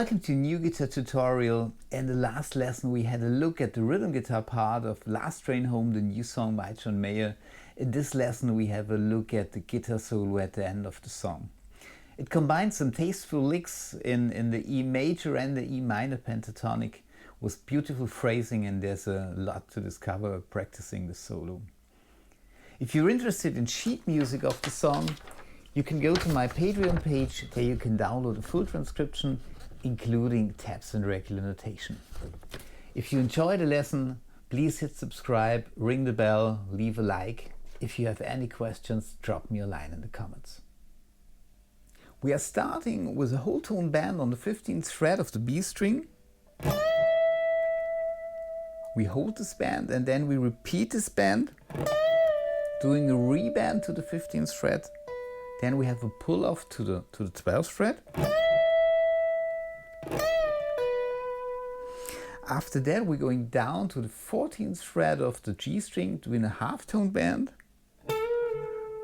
Welcome to a new guitar tutorial. In the last lesson we had a look at the rhythm guitar part of Last Train Home, the new song by John Mayer. In this lesson we have a look at the guitar solo at the end of the song. It combines some tasteful licks in the E major and the E minor pentatonic with beautiful phrasing, and there's a lot to discover practicing the solo. If you're interested in sheet music of the song, you can go to my Patreon page. There you can download a full transcription, including tabs and regular notation. If you enjoyed the lesson, please hit subscribe, ring the bell, leave a like. If you have any questions, drop me a line in the comments. We are starting with a whole tone bend on the 15th fret of the B string. We hold this bend and then we repeat this bend, doing a rebend to the 15th fret. Then we have a pull off to the 12th fret. After that we're going down to the 14th fret of the G string, doing a half tone bend.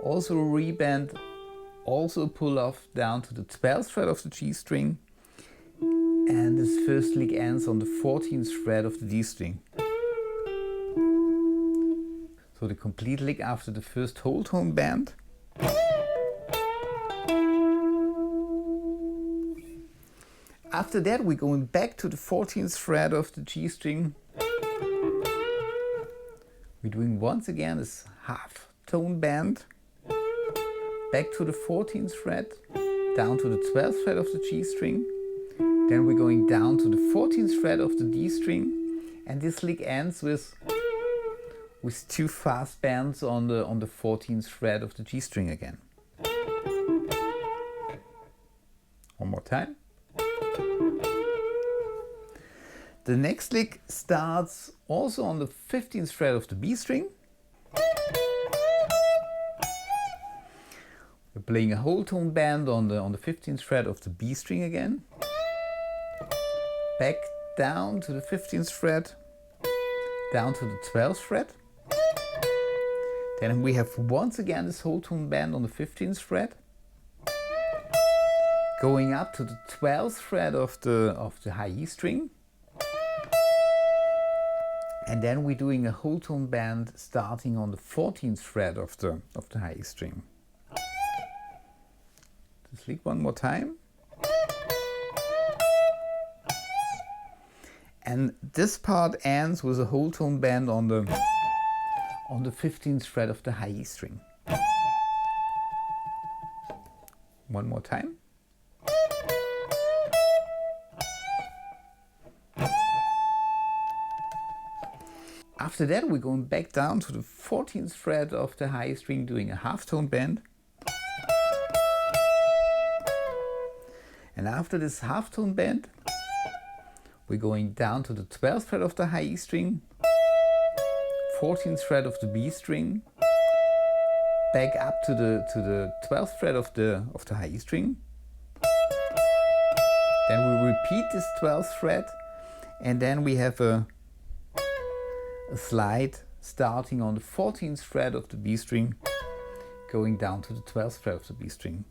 Also a rebend, also a pull off down to the 12th fret of the G string. And this first lick ends on the 14th fret of the D string. So the complete lick after the first whole tone bend. After that we're going back to the 14th fret of the G string. We're doing once again this half tone bend. Back to the 14th fret, down to the 12th fret of the G string. Then we're going down to the 14th fret of the D string. And this lick ends with two fast bends on the 14th fret of the G string again. One more time. The next lick starts also on the 15th fret of the B string. We're playing a whole tone bend on the 15th fret of the B string again. Back down to the 15th fret, down to the 12th fret. Then we have once again this whole tone bend on the 15th fret. Going up to the 12th fret of the high E string. And then we're doing a whole tone bend starting on the 14th fret of the high E string. Just lick one more time. And this part ends with a whole tone bend on the 15th fret of the high E string. One more time. After that we're going back down to the 14th fret of the high string, doing a half tone bend. And after this half tone bend, we're going down to the 12th fret of the high E string, 14th fret of the B string, back up to the 12th fret of the high E string. Then we repeat this 12th fret, and then we have a slide starting on the 14th fret of the B string, going down to the 12th fret of the B string.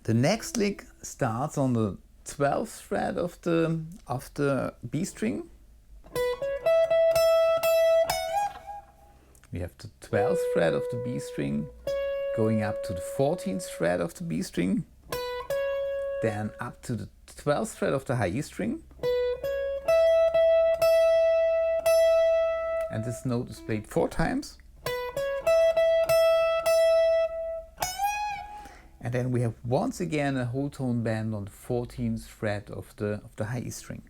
The next lick starts on the 12th fret of the B string. We have the 12th fret of the B string, going up to the 14th fret of the B string, then up to the 12th fret of the high E string. And this note is played 4 times. And then we have once again a whole tone bend on the 14th fret of the high E string.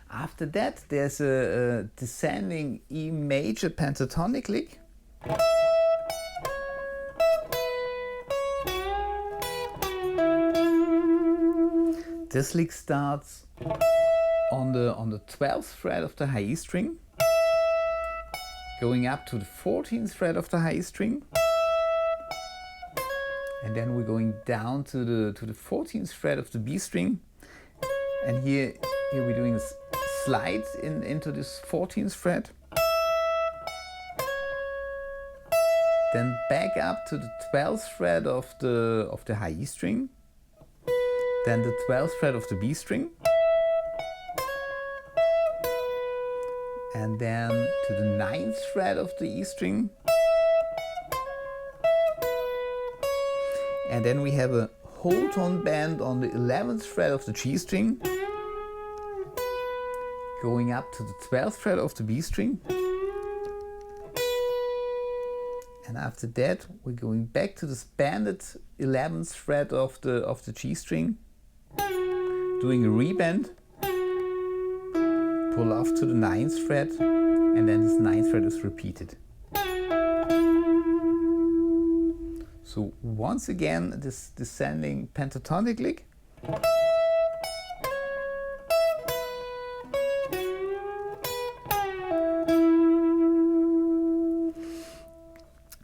After that there's a descending E major pentatonic lick. This lick starts on the 12th fret of the high E string, going up to the 14th fret of the high E string, and then we're going down to the 14th fret of the B string, and here we're doing a slide into this 14th fret, then back up to the 12th fret of the high E string, then the 12th fret of the B string, and then to the 9th fret of the E string, and then we have a whole tone bend on the 11th fret of the G string, going up to the 12th fret of the B string, and after that we're going back to the banded 11th fret of the G string, doing a rebend, pull off to the 9th fret, and then this 9th fret is repeated. So once again this descending pentatonic lick,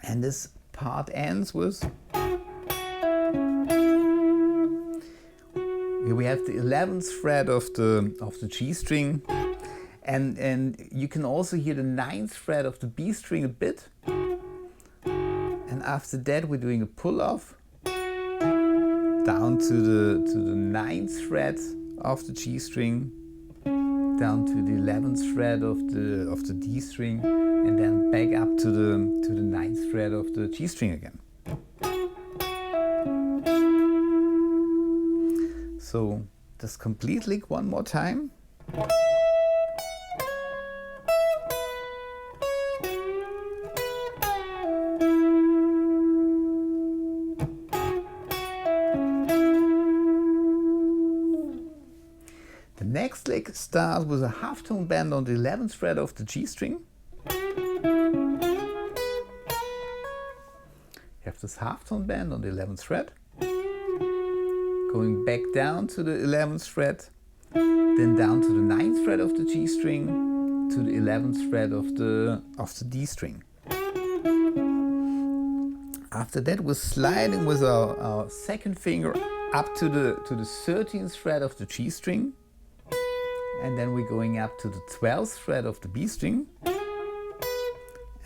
and this part ends with, here we have the 11th fret of the G string, and you can also hear the 9th fret of the B string a bit. And after that we're doing a pull off down to the 9th fret of the G string, down to the 11th fret of the D string, and then back up to the 9th fret of the G string again. So this complete lick one more time. The next lick starts with a half tone bend on the 11th fret of the G string. You have this half tone bend on the 11th fret, going back down to the 11th fret, then down to the 9th fret of the G string, to the 11th fret of the D string. After that we're sliding with our second finger up to the 13th fret of the G string, and then we're going up to the 12th fret of the B string,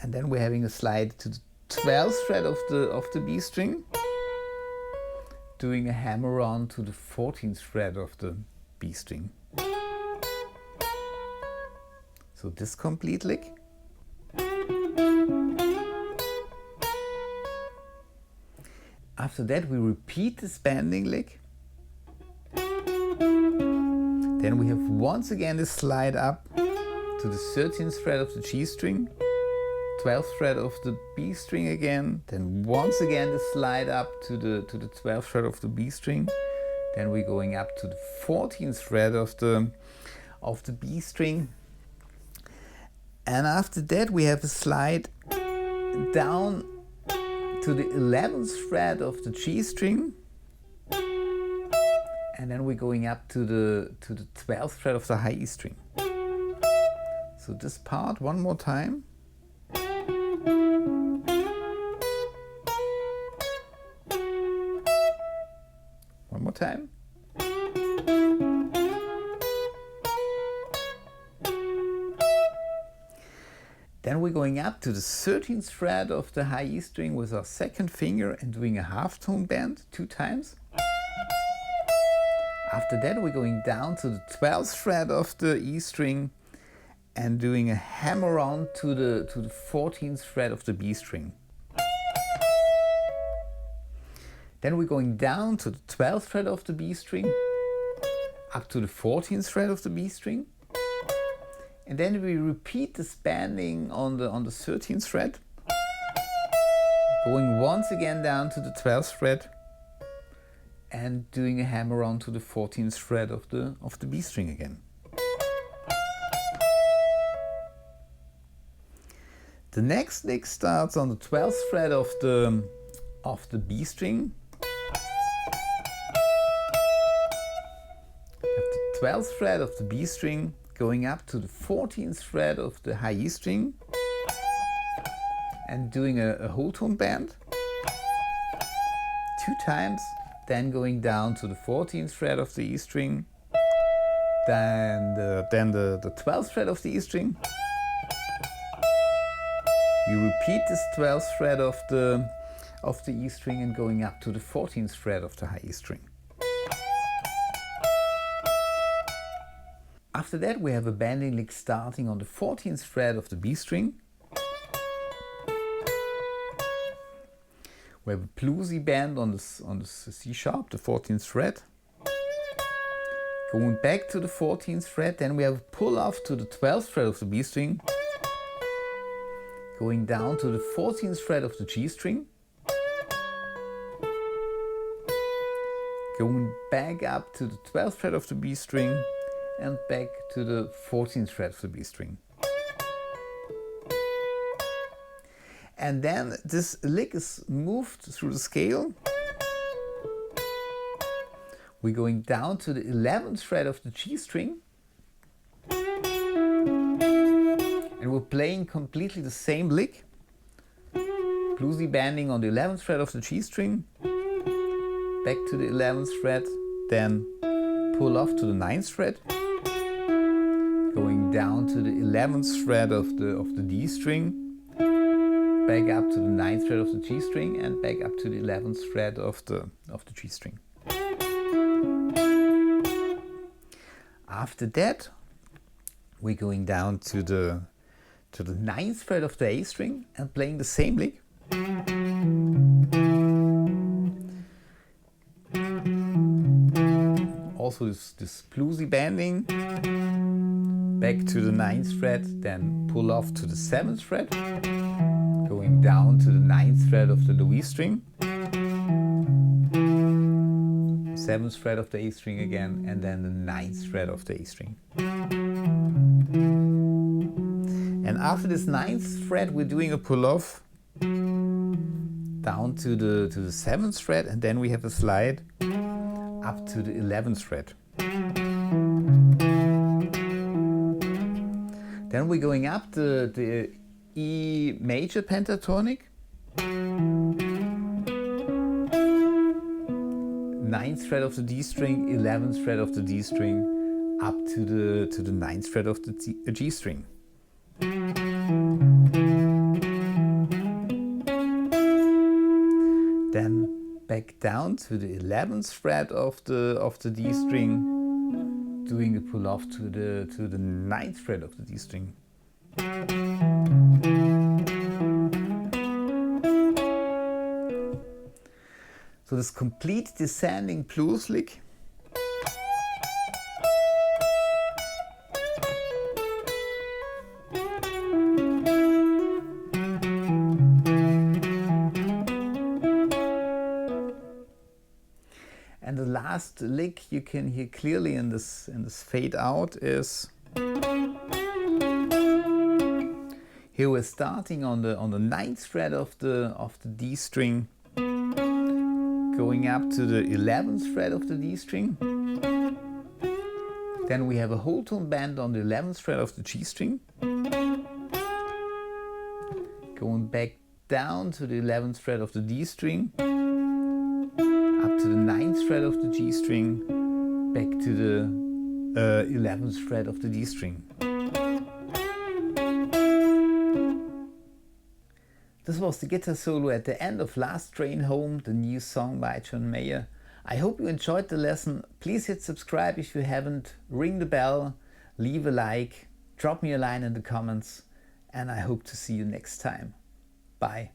and then we're having a slide to the 12th fret of the B string, doing a hammer on to the 14th fret of the B string. So this complete lick. After that we repeat this bending lick. Then we have once again the slide up to the 13th fret of the G string, 12th fret of the B string again, then once again the slide up to the 12th fret of the B string, then we're going up to the 14th fret of the B string, and after that we have a slide down to the 11th fret of the G string, and then we're going up to the 12th fret of the high E string. So this part one more time. One more time. Then we're going up to the 13th fret of the high E string with our second finger and doing a half tone bend 2 times. After that we're going down to the 12th fret of the E string and doing a hammer on to the 14th fret of the B string. Then we're going down to the 12th fret of the B string, up to the 14th fret of the B string, and then we repeat this bending on the 13th fret, going once again down to the 12th fret and doing a hammer on to the 14th fret of the B string again. The next lick starts on the 12th fret of the B string. You have the 12th fret of the B string going up to the 14th fret of the high E string and doing a whole tone bend 2 times, then going down to the 14th fret of the E string, then the 12th fret of the E string, We repeat this 12th fret of the E string and going up to the 14th fret of the high E string. After that we have a bending lick starting on the 14th fret of the B string. We have a bluesy bend on the C sharp, the 14th fret. Going back to the 14th fret, then we have a pull off to the 12th fret of the B string. Going down to the 14th fret of the G string. Going back up to the 12th fret of the B string and back to the 14th fret of the B string. And then this lick is moved through the scale. We're going down to the 11th fret of the G string. And we're playing completely the same lick. Bluesy bending on the 11th fret of the G string. Back to the 11th fret, then pull off to the 9th fret. Going down to the 11th fret of the D string. Back up to the 9th fret of the G string and back up to the 11th fret of the G string. After that, we're going down to the 9th fret of the A string and playing the same lick. Also this bluesy bending. Back to the 9th fret, then pull off to the 7th fret. Going down to the 9th fret of the low E string. 7th fret of the A string again, and then the 9th fret of the A string. And after this 9th fret, we're doing a pull off down to the 7th fret, and then we have a slide up to the 11th fret. Then we're going up the E major pentatonic, 9th fret of the D string, 11th fret of the D string, up to the 9th fret of the G string. Then back down to the 11th fret of the D string, doing a pull off to the 9th fret of the D string. So this complete descending blues lick. And the last lick you can hear clearly in this fade out is here we're starting on the 9th fret of the D string, going up to the 11th fret of the D string. Then we have a whole tone bend on the 11th fret of the G string. Going back down to the 11th fret of the D string, up to the 9th fret of the G string, back to the 11th fret of the D string. This was the guitar solo at the end of Last Train Home, the new song by John Mayer. I hope you enjoyed the lesson. Please hit subscribe if you haven't, ring the bell, leave a like, drop me a line in the comments, and I hope to see you next time. Bye.